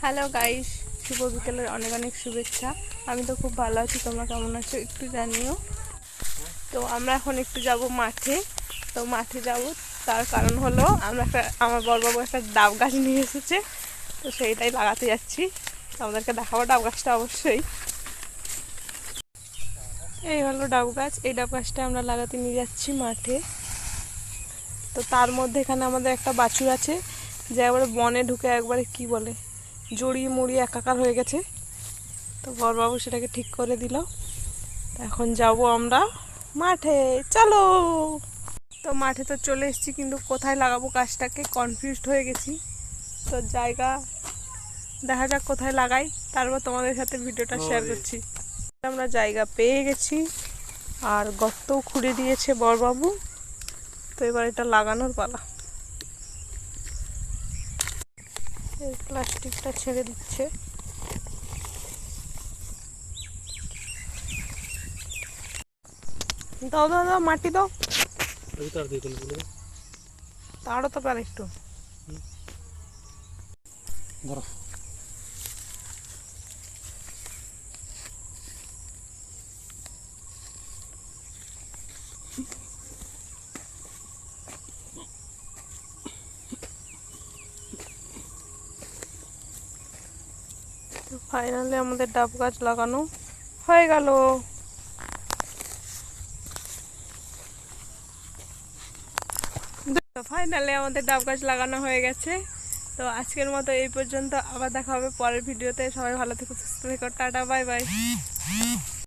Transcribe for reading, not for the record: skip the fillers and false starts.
Hello guys, শুভ বিকেলের অনেক অনেক শুভেচ্ছা। আমি তো খুব ভালো আছি, তোমরা কেমন আছো একটু জানিও। তো আমরা এখন একটু যাব মাঠে। তো মাঠে যাব, তার কারণ হলো আমার বড়বাবু একটা ডাব গাছ নিয়ে এসেছে, তো সেইটাই লাগাতে যাচ্ছি। আমাদেরকে দেখাবো ডাব গাছটা অবশ্যই। এই হলো ডাব গাছ, এই ডাব গাছটা আমরা লাগাতে নিয়ে যাচ্ছি মাঠে। তো তার মধ্যে এখানে আমাদের একটা বাছুর আছে, যে একবারে বনে ঢুকে একবারে কি বলে জড়িয়ে মুড়িয়ে একাকার হয়ে গেছে। তো বড়বাবু সেটাকে ঠিক করে দিল। এখন যাব আমরা মাঠে, চলো। তো মাঠে তো চলে এসেছি, কিন্তু কোথায় লাগাবো গাছটাকে কনফিউজড হয়ে গেছি। তো জায়গা দেখা যাক কোথায় লাগাই, তারপর তোমাদের সাথে ভিডিওটা শেয়ার করছি। আমরা জায়গা পেয়ে গেছি, আর গর্তও খুঁড়ে দিয়েছে বড়বাবু। তো এবার এটা লাগানোর পালা। এই প্লাস্টিকটা ছেড়ে দিচ্ছে। দাও দাও দাও, মাটি দাও। তারও তো পারে একটু। ফাইনালি আমাদের ডাব গাছ লাগানো হয়ে গেল। ফাইনালি আমাদের ডাব গাছ লাগানো হয়ে গেছে। তো আজকের মতো এই পর্যন্ত, আবার দেখা হবে পরের ভিডিওতে। সবাই ভালো থেকো, সুস্থ থেকো, টাটা, বাই বাই।